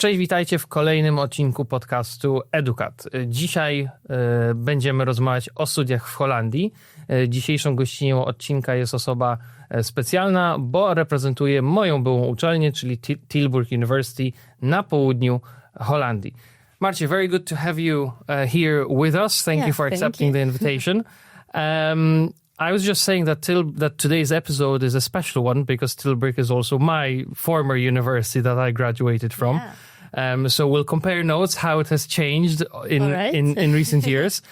Cześć, witajcie w kolejnym odcinku podcastu EduCat. Dzisiaj będziemy rozmawiać o studiach w Holandii. Dzisiejszą gościnią odcinka jest osoba specjalna, bo reprezentuje moją byłą uczelnię, czyli Tilburg University na południu Holandii. Marcie, very good to have you here with us. Thank you for accepting the invitation. I was just saying that today's episode is a special one because Tilburg is also my former university that I graduated from. Yeah. So we'll compare notes, how it has changed in recent years.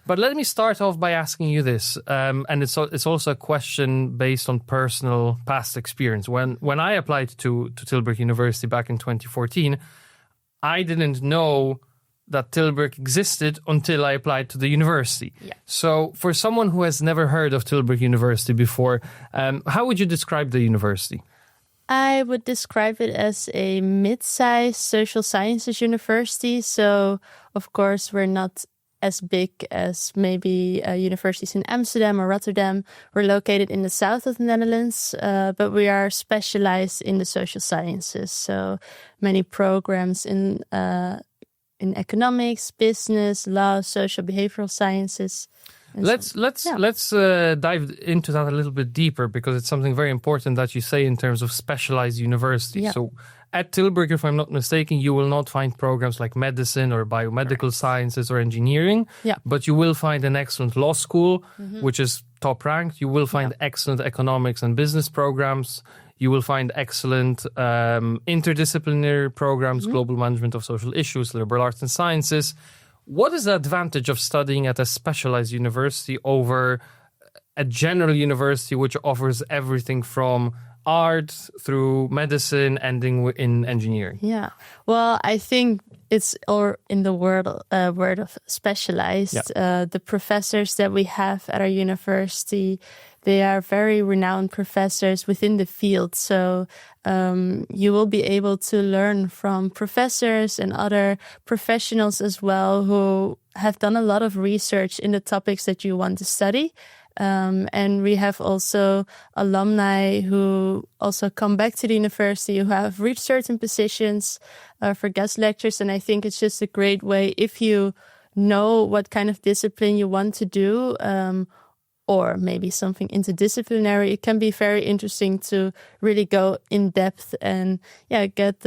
But let me start off by asking you this, and it's also a question based on personal past experience. When I applied to Tilburg University back in 2014, I didn't know that Tilburg existed until I applied to the university. Yeah. So for someone who has never heard of Tilburg University before, how would you describe the university? I would describe it as a mid-sized social sciences university. So, of course, we're not as big as maybe universities in Amsterdam or Rotterdam. We're located in the south of the Netherlands, but we are specialized in the social sciences. So many programs in economics, business, law, social behavioral sciences. Let's dive into that a little bit deeper because it's something very important that you say in terms of specialized university. Yeah. So at Tilburg, if I'm not mistaken, you will not find programs like medicine or biomedical sciences or engineering, but you will find an excellent law school, which is top ranked. You will find excellent economics and business programs. You will find excellent interdisciplinary programs, global management of social issues, liberal arts and sciences. What is the advantage of studying at a specialized university over a general university which offers everything from art through medicine, ending in engineering? Yeah, well, I think it's in the word of specialized. Yeah. The professors that we have at our university, they are very renowned professors within the field. So you will be able to learn from professors and other professionals as well who have done a lot of research in the topics that you want to study. And we have also alumni who also come back to the university who have reached certain positions for guest lectures. And I think it's just a great way if you know what kind of discipline you want to do, or maybe something interdisciplinary. It can be very interesting to really go in depth and get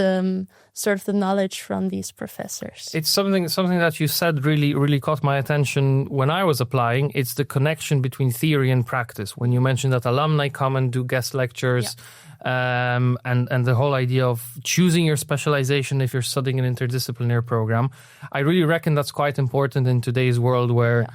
sort of the knowledge from these professors. It's something that you said really caught my attention when I was applying. It's the connection between theory and practice. When you mentioned that alumni come and do guest lectures, and the whole idea of choosing your specialization if you're studying an interdisciplinary program, I really reckon that's quite important in today's world where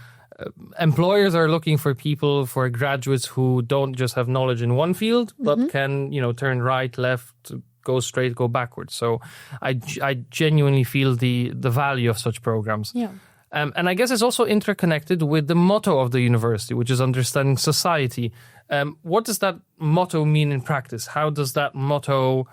employers are looking for graduates who don't just have knowledge in one field, but can, turn right, left, go straight, go backwards. So I genuinely feel the value of such programs. Yeah. And I guess it's also interconnected with the motto of the university, which is understanding society. What does that motto mean in practice? How does that motto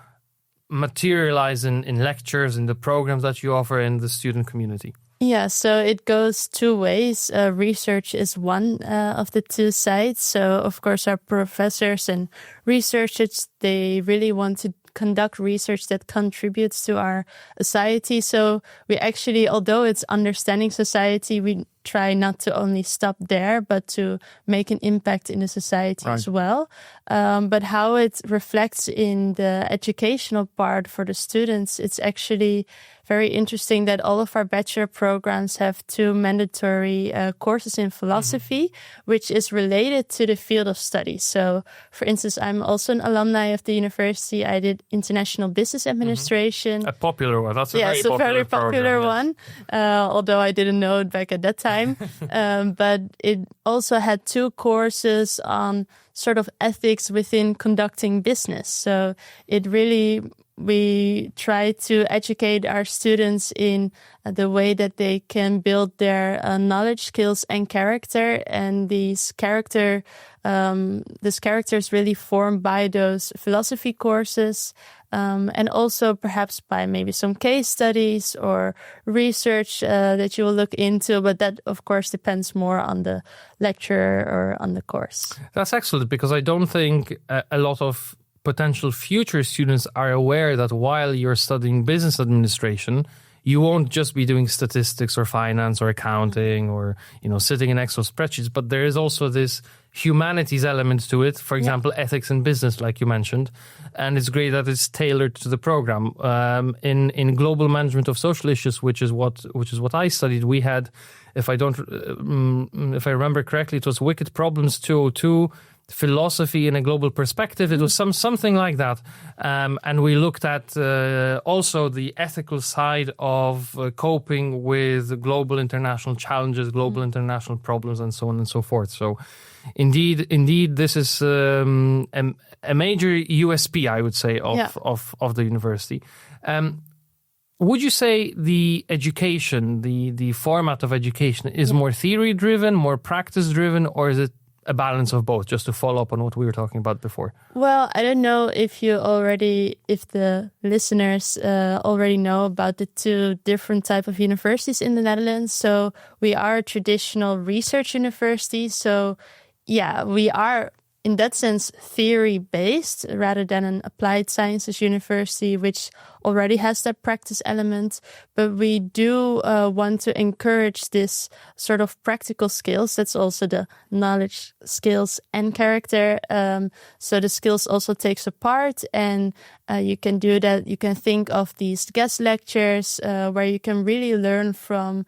materialize in lectures, in the programs that you offer in the student community? Yeah, so it goes two ways. Research is one of the two sides. So, of course, our professors and researchers, they really want to conduct research that contributes to our society. So we actually, although it's understanding society, we try not to only stop there, but to make an impact in the society as well. But how it reflects in the educational part for the students, it's actually very interesting that all of our bachelor programs have two mandatory courses in philosophy, which is related to the field of study. So, for instance, I'm also an alumni of the university. I did international business administration. A popular one. That's a very popular one, although I didn't know it back at that time. But it also had two courses on sort of ethics within conducting business. So it really, we try to educate our students in the way that they can build their knowledge, skills, and character. And this character is really formed by those philosophy courses, and also perhaps by maybe some case studies or research that you will look into. But that, of course, depends more on the lecturer or on the course. That's excellent, because I don't think a lot of potential future students are aware that while you're studying business administration, you won't just be doing statistics or finance or accounting or, sitting in Excel spreadsheets, but there is also this humanities element to it. For example, ethics in business, like you mentioned. And it's great that it's tailored to the program. In global management of social issues, which is what I studied, we had, if I remember correctly, it was Wicked Problems 202, philosophy in a global perspective. It was something like that. And we looked at also the ethical side of coping with global international challenges, global international problems, and so on and so forth. So indeed, this is a major USP, I would say, of the university. Would you say the education, the format of education is more theory-driven, more practice-driven, or is it a balance of both, just to follow up on what we were talking about before? Well, I don't know if the listeners already know about the two different type of universities in the Netherlands. So we are a traditional research university. So yeah, we are in that sense theory-based rather than an applied sciences university, which already has that practice element. But we do want to encourage this sort of practical skills. That's also the knowledge, skills, and character. So the skills also takes a part, and you can do that. You can think of these guest lectures where you can really learn from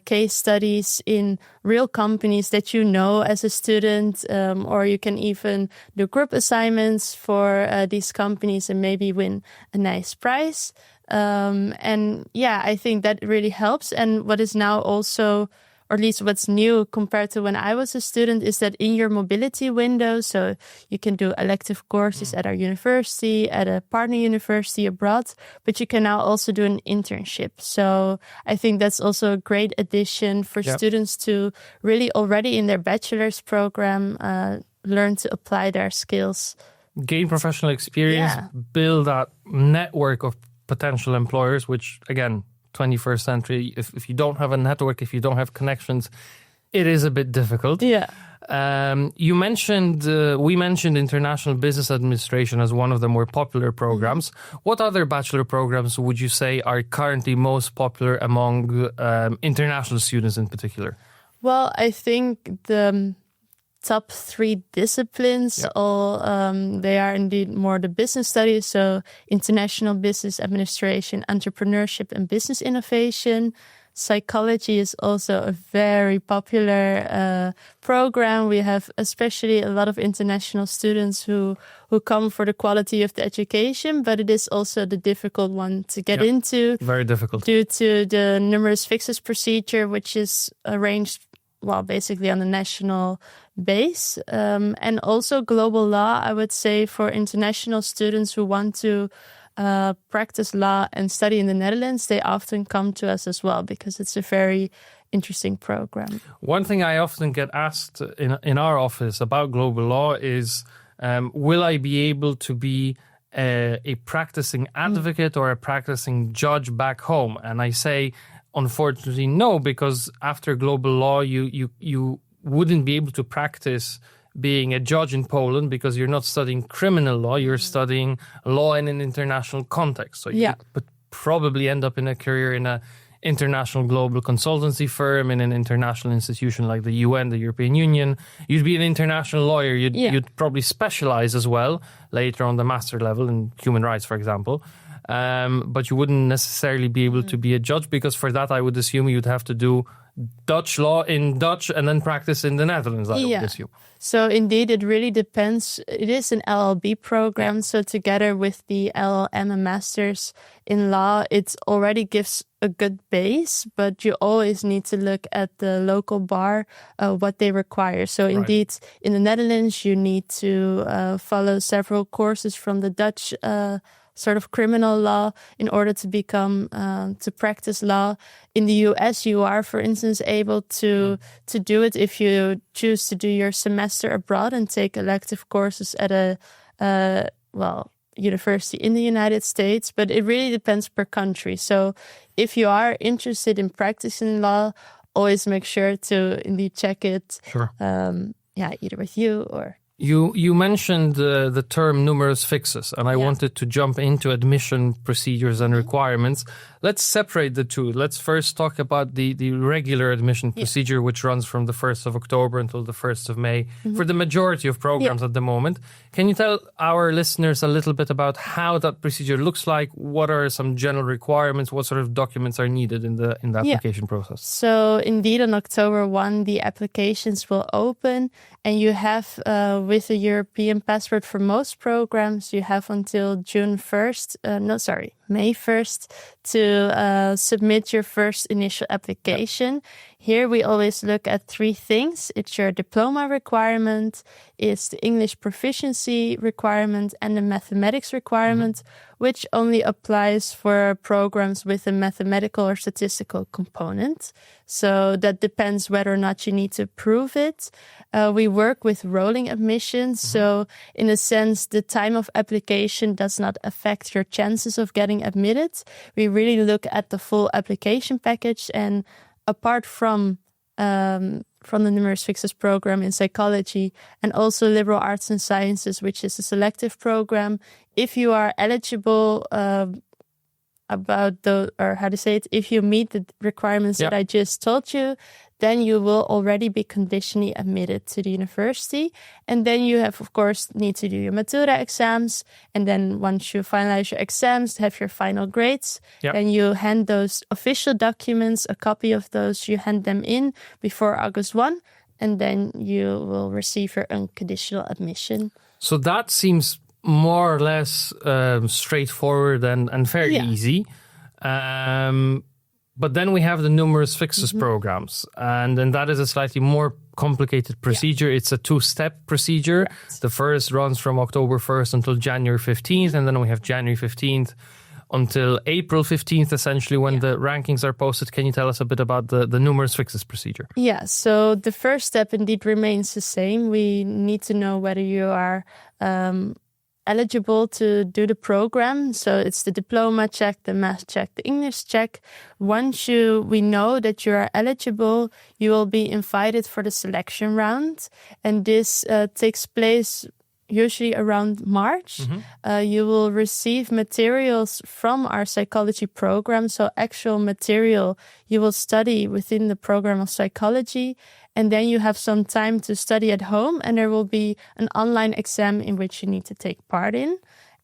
case studies in real companies that you know as a student, or you can even do group assignments for these companies and maybe win a nice prize. And yeah, I think that really helps. And what is now also, or at least what's new compared to when I was a student, is that in your mobility window, so you can do elective courses at our university, at a partner university abroad, but you can now also do an internship. So I think that's also a great addition for students to really already in their bachelor's program learn to apply their skills. Gain professional experience, build that network of potential employers, which again, 21st century, if you don't have a network, if you don't have connections, it is a bit difficult. Yeah. We mentioned international business administration as one of the more popular programs. Mm-hmm. What other bachelor programs would you say are currently most popular among international students in particular? Well, I think the top three disciplines, they are indeed more the business studies, so international business administration, entrepreneurship, and business innovation. Psychology is also a very popular program. We have especially a lot of international students who come for the quality of the education, but it is also the difficult one to get into. Very difficult. Due to the numerous fixes procedure, which is arranged basically on the national base. And also global law, I would say, for international students who want to practice law and study in the Netherlands, they often come to us as well because it's a very interesting program. One thing I often get asked in our office about global law is, will I be able to be a practicing advocate or a practicing judge back home? And I say, unfortunately, no, because after global law, you wouldn't be able to practice being a judge in Poland because you're not studying criminal law, you're studying law in an international context. So you would probably end up in a career in an international global consultancy firm, in an international institution like the UN, the European Union. You'd be an international lawyer. You'd probably specialize as well later on the master level in human rights, for example. But you wouldn't necessarily be able to be a judge because for that, I would assume you'd have to do Dutch law in Dutch and then practice in the Netherlands, I would assume. So indeed, it really depends. It is an LLB program. So together with the LLM and Masters in Law, it already gives a good base, but you always need to look at the local bar, what they require. So indeed, in the Netherlands, you need to follow several courses from the Dutch sort of criminal law in order to become to practice law. In the US, you are, for instance, able to do it if you choose to do your semester abroad and take elective courses at a university in the United States. But it really depends per country. So if you are interested in practicing law, always make sure to indeed check it. Sure. Either with you or You mentioned the term numerus fixus, and I wanted to jump into admission procedures and requirements. Let's separate the two. Let's first talk about the regular admission procedure, which runs from the 1st of October until the 1st of May for the majority of programs at the moment. Can you tell our listeners a little bit about how that procedure looks like? What are some general requirements? What sort of documents are needed in the application process? So indeed, on October 1, the applications will open, and you have, with a European passport for most programs, you have until May 1st to submit your first initial application. Here we always look at 3 things. It's your diploma requirement, it's the English proficiency requirement, and the mathematics requirement, which only applies for programs with a mathematical or statistical component. So that depends whether or not you need to prove it. We work with rolling admissions. So in a sense, the time of application does not affect your chances of getting admitted. We really look at the full application package, and apart from the numerus fixus program in psychology and also liberal arts and sciences, which is a selective program, if you are eligible if you meet the requirements that I just told you, then you will already be conditionally admitted to the university. And then you have, of course, need to do your Matura exams. And then once you finalize your exams, have your final grades, then you hand those official documents, a copy of those, you hand them in before August 1, and then you will receive your unconditional admission. So that seems more or less straightforward and fairly easy. But then we have the numerus fixus programs, and then that is a slightly more complicated procedure. It's a 2-step procedure. The first runs from October 1st until January 15th, and then we have January 15th until April 15th, essentially, when the rankings are posted. Can you tell us a bit about the numerus fixus procedure? Yeah, so the first step indeed remains the same. We need to know whether you are eligible to do the program. So it's the diploma check, the math check, the English check. Once we know that you are eligible, you will be invited for the selection round. And this takes place usually around March. You will receive materials from our psychology program. So actual material you will study within the program of psychology. And then you have some time to study at home, and there will be an online exam in which you need to take part in.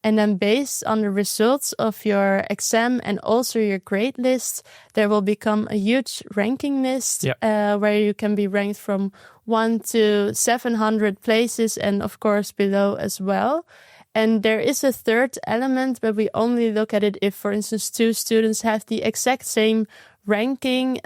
And then based on the results of your exam and also your grade list, there will become a huge ranking list where you can be ranked from 1 to 700 places, and of course below as well. And there is a third element, but we only look at it if, for instance, 2 students have the exact same ranking,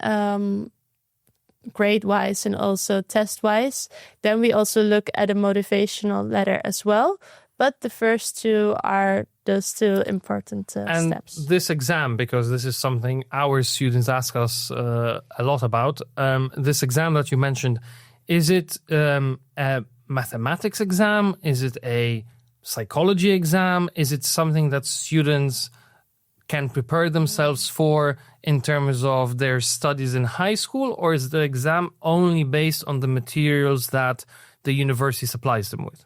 grade-wise and also test-wise. Then we also look at a motivational letter as well. But the first 2 are those 2 important steps. And this exam, because this is something our students ask us a lot about, this exam that you mentioned, is it a mathematics exam? Is it a psychology exam? Is it something that students can prepare themselves for in terms of their studies in high school, or is the exam only based on the materials that the university supplies them with?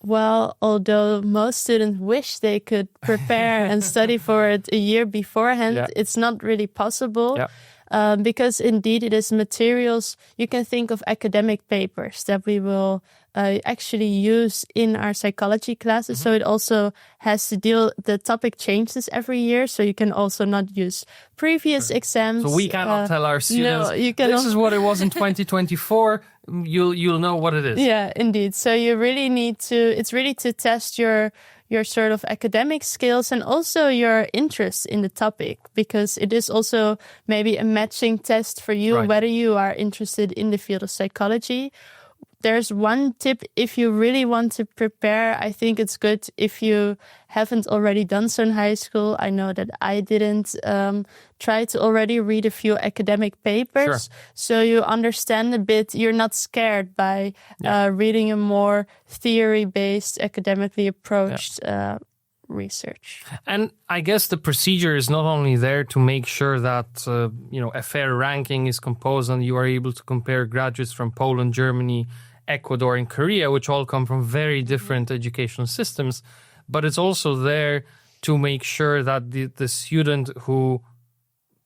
Well, although most students wish they could prepare and study for it a year beforehand, it's not really possible. Because indeed it is materials. You can think of academic papers that we will actually use in our psychology classes. So it also has to the topic changes every year. So you can also not use previous exams. So we cannot tell our students, this is what it was in 2024. You'll know what it is. Yeah, indeed. So you really it's really to test your sort of academic skills and also your interest in the topic, because it is also maybe a matching test for you, whether you are interested in the field of psychology. There's one tip: if you really want to prepare, I think it's good if you haven't already done so in high school. I know that I didn't. Try to already read a few academic papers, so you understand a bit. You're not scared by reading a more theory-based, academically approached research. And I guess the procedure is not only there to make sure that a fair ranking is composed and you are able to compare graduates from Poland, Germany, Ecuador and Korea, which all come from very different educational systems. But it's also there to make sure that the student who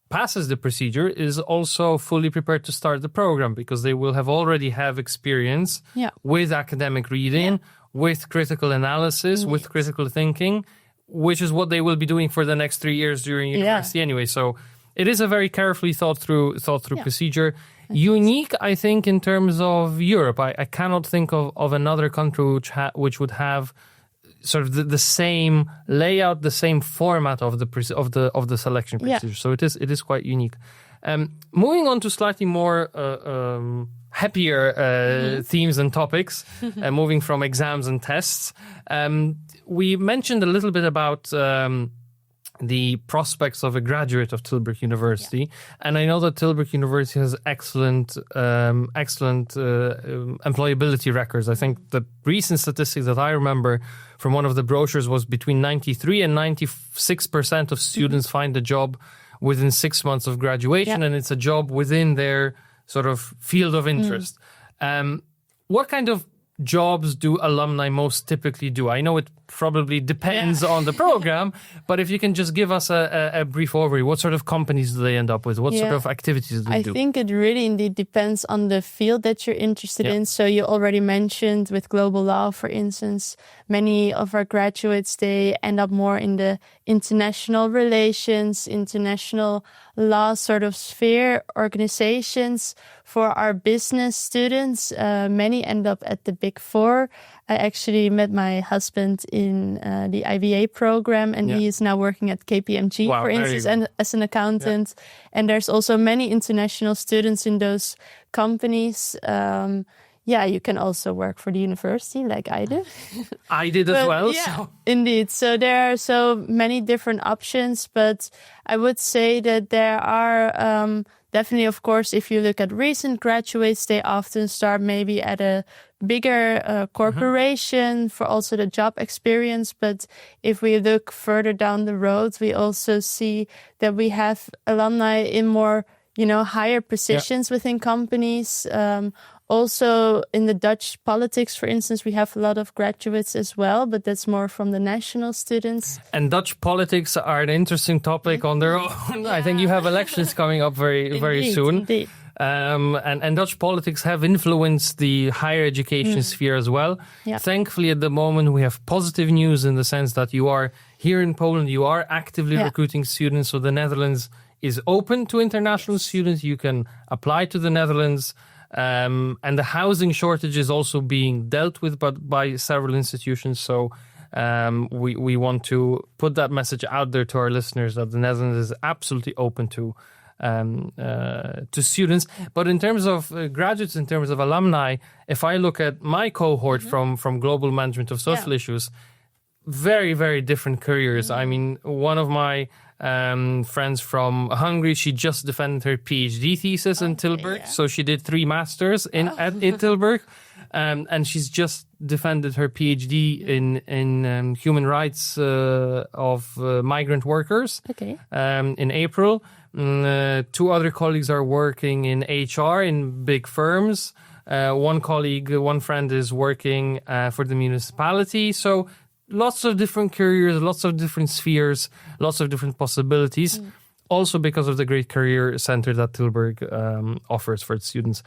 passes the procedure is also fully prepared to start the program, because they will already have experience with academic reading, with critical analysis, with critical thinking, which is what they will be doing for the next 3 years during university anyway. So it is a very carefully thought through procedure. Unique, I think, in terms of Europe. I cannot think of another country which would have sort of the same layout, the same format of the selection procedure. So it is quite unique. Moving on to slightly more happier themes and topics, moving from exams and tests. We mentioned a little bit about the prospects of a graduate of Tilburg University. And I know that Tilburg University has excellent employability records. I think the recent statistics that I remember from one of the brochures was between 93 and 96% of students find a job within 6 months of graduation, and it's a job within their sort of field of interest. What kind of jobs do alumni most typically do? I know it probably depends on the program, but if you can just give us a brief overview, what sort of companies do they end up with? What sort of activities do they do? I think it really indeed depends on the field that you're interested in. So you already mentioned with global law, for instance, many of our graduates, they end up more in the international relations, international law sort of sphere, organizations. For our business students, many end up at the Big Four. I actually met my husband in the IVA program, and he is now working at KPMG, for instance, and as an accountant. And there's also many international students in those companies. You can also work for the university like I did. I did as well. Yeah, so. Indeed. So there are so many different options, but I would say that there are definitely, of course, if you look at recent graduates, they often start maybe at a bigger corporation for also the job experience. But if we look further down the road, we also see that we have alumni in more, higher positions within companies. Also in the Dutch politics, for instance, we have a lot of graduates as well, but that's more from the national students. And Dutch politics are an interesting topic on their own. I think you have elections coming up very soon. Indeed. And Dutch politics have influenced the higher education sphere as well. Yeah. Thankfully, at the moment, we have positive news in the sense that you are here in Poland, you are actively recruiting students. So the Netherlands is open to international students. You can apply to the Netherlands. And the housing shortage is also being dealt with by several institutions. So we want to put that message out there to our listeners that the Netherlands is absolutely open to students. But in terms of graduates, in terms of alumni, if I look at my cohort from global management of social issues, very, very different careers. I mean, one of my friends from Hungary, she just defended her PhD thesis in Tilburg. So she did 3 masters at Tilburg. And she's just defended her PhD in human rights of migrant workers in April. 2 other colleagues are working in HR in big firms. One friend is working for the municipality. So lots of different careers, lots of different spheres, lots of different possibilities. Also because of the great career center that Tilburg offers for its students.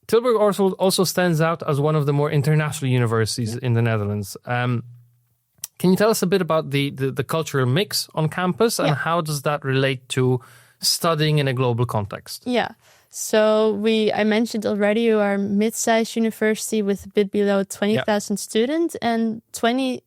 Tilburg also stands out as one of the more international universities in the Netherlands. Can you tell us a bit about the cultural mix on campus and how does that relate to studying in a global context? Yeah. So I mentioned already, we are a mid-sized university with a bit below 20,000 students, and 20%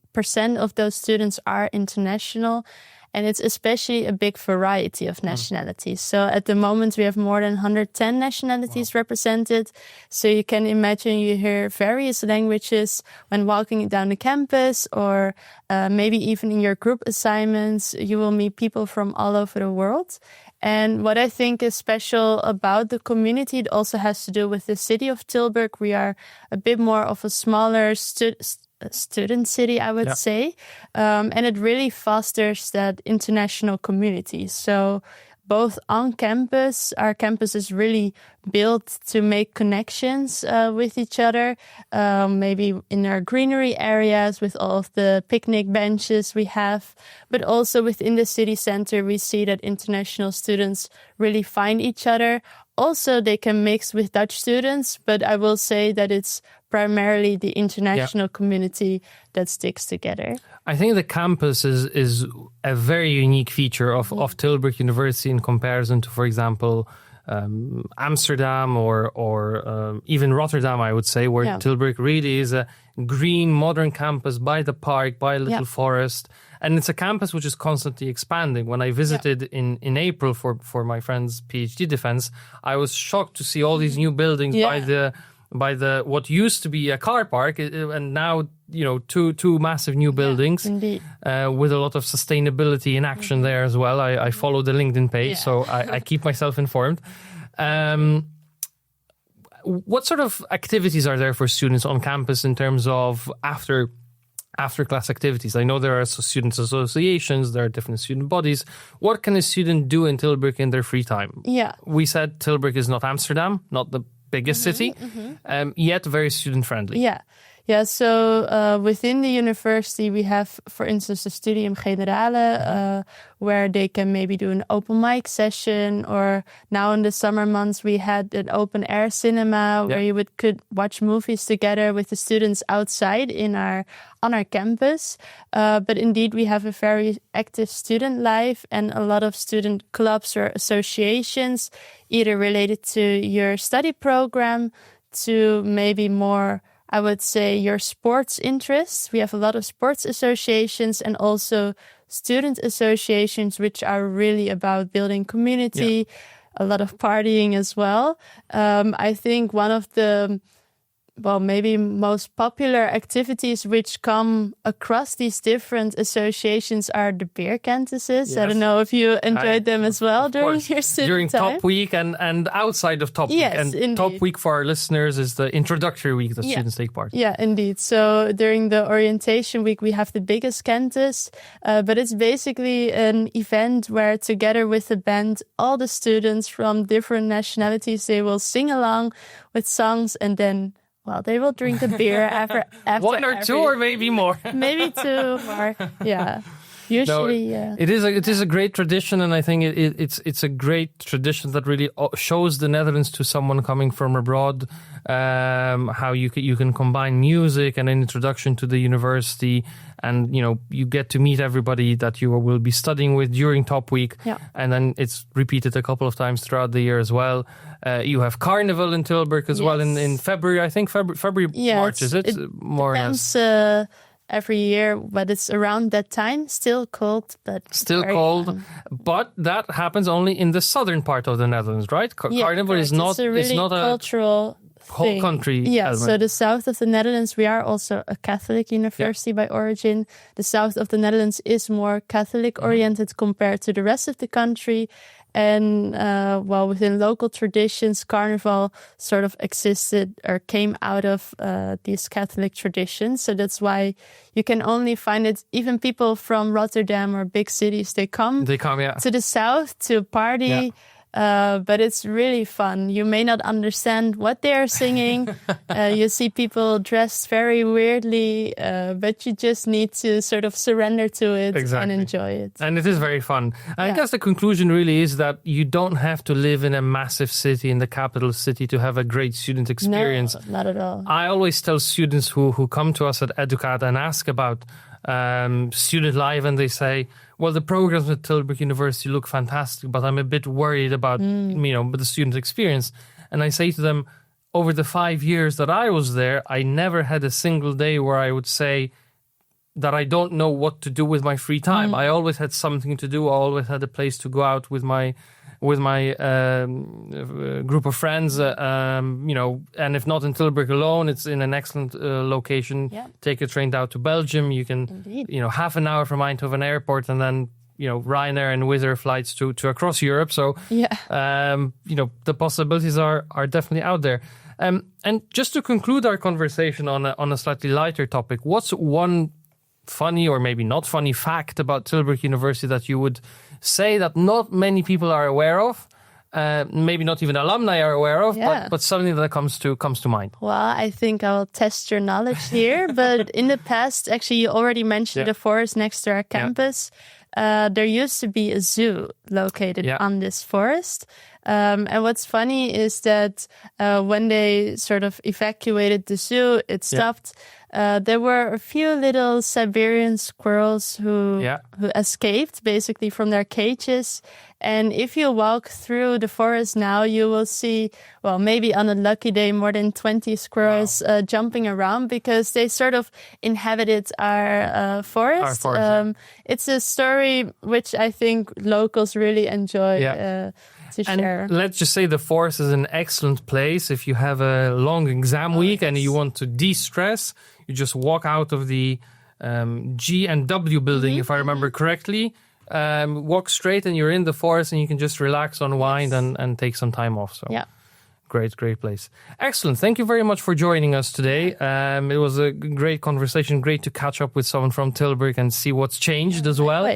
of those students are international. And it's especially a big variety of nationalities. So at the moment, we have more than 110 nationalities represented. So you can imagine you hear various languages when walking down the campus, or maybe even in your group assignments, you will meet people from all over the world. And what I think is special about the community, it also has to do with the city of Tilburg. We are a bit more of a smaller student city, I would say. And it really fosters that international community. So both on campus. Our campus is really built to make connections with each other, maybe in our greenery areas with all of the picnic benches we have, but also within the city center, we see that international students really find each other. Also, they can mix with Dutch students, but I will say that it's primarily the international community that sticks together. I think the campus is a very unique feature of Tilburg University in comparison to, for example, Amsterdam or even Rotterdam, I would say, where Tilburg really is a green, modern campus by the park, by a little forest. And it's a campus which is constantly expanding. When I visited in April for my friend's PhD defense, I was shocked to see all these new buildings by the what used to be a car park, and now two massive new buildings with a lot of sustainability in action there as well. I follow the LinkedIn page, so I keep myself informed. What sort of activities are there for students on campus in terms of after class activities? I know there are students associations, there are different student bodies. What can a student do in Tilburg in their free time? Yeah, we said Tilburg is not Amsterdam, not the biggest city, yet very student friendly. Yeah, so within the university, we have, for instance, the Studium Generale, where they can maybe do an open mic session, or now in the summer months, we had an open air cinema where you could watch movies together with the students outside on our campus. But indeed, we have a very active student life and a lot of student clubs or associations, either related to your study program, to maybe more, I would say, your sports interests. We have a lot of sports associations and also student associations, which are really about building community, a lot of partying as well. I think one of the maybe most popular activities which come across these different associations are the beer canvases. Yes. I don't know if you enjoyed them as well during your student during time. Top Week and outside of Top Week. And indeed. Top Week for our listeners is the introductory week that students take part. Yeah, indeed. So during the orientation week, we have the biggest canvas, but it's basically an event where together with the band, all the students from different nationalities, they will sing along with songs, and then they will drink a beer after one or two, or maybe more. Maybe two more. Yeah. Usually, it is a great tradition, and I think it's a great tradition that really shows the Netherlands to someone coming from abroad. How you can combine music and an introduction to the university, and you get to meet everybody that you will be studying with during Top Week, and then it's repeated a couple of times throughout the year as well. You have Carnival in Tilburg as well in February. I think February, March, is it? More depends, or less. Every year, but it's around that time. Still cold, but still cold. Fun. But that happens only in the southern part of the Netherlands, right? Carnival is not. It's not a cultural whole country. Yeah. So the south of the Netherlands, we are also a Catholic university by origin. The south of the Netherlands is more Catholic oriented compared to the rest of the country. And within local traditions, Carnival sort of existed or came out of these Catholic traditions. So that's why you can only find it. Even people from Rotterdam or big cities, they come to the south to party. Yeah. But it's really fun. You may not understand what they are singing. You see people dressed very weirdly, but you just need to sort of surrender to it and enjoy it. And it is very fun. I guess the conclusion really is that you don't have to live in a massive city, in the capital city, to have a great student experience. No, not at all. I always tell students who come to us at EduCat and ask about student life, and they say, well, the programs at Tilburg University look fantastic, but I'm a bit worried about, the student experience. And I say to them, over the 5 years that I was there, I never had a single day where I would say that I don't know what to do with my free time. I always had something to do. I always had a place to go out with my group of friends, and if not in Tilburg alone, it's in an excellent location. Yeah. Take a train down to Belgium. You can, half an hour from Eindhoven airport, and then, Ryanair and Wizz Air flights to across Europe. So, the possibilities are definitely out there. And just to conclude our conversation on a slightly lighter topic, what's one funny or maybe not funny fact about Tilburg University that you would say that not many people are aware of? Maybe not even alumni are aware of, but something that comes to mind. Well, I think I will test your knowledge here. But in the past, actually, you already mentioned the forest next to our campus. There used to be a zoo located on this forest. And what's funny is that when they sort of evacuated the zoo, it stopped. There were a few little Siberian squirrels who escaped basically from their cages. And if you walk through the forest now, you will see, well, maybe on a lucky day, more than 20 squirrels jumping around because they sort of inhabited our forest. It's a story which I think locals really enjoy to share. And let's just say the forest is an excellent place if you have a long exam week and you want to de-stress. You just walk out of the G&W building, if I remember correctly. Walk straight and you're in the forest and you can just relax, unwind and take some time off. So great place. Excellent. Thank you very much for joining us today. It was a great conversation. Great to catch up with someone from Tilburg and see what's changed as well.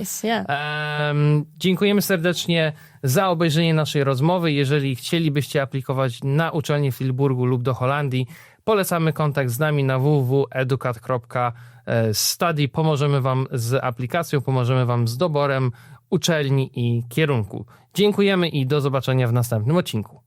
Dziękujemy serdecznie za obejrzenie naszej rozmowy. Jeżeli chcielibyście aplikować na uczelnię w Tilburgu lub do Holandii, polecamy kontakt z nami na www.educat.study. Pomożemy wam z aplikacją, pomożemy wam z doborem uczelni i kierunku. Dziękujemy i do zobaczenia w następnym odcinku.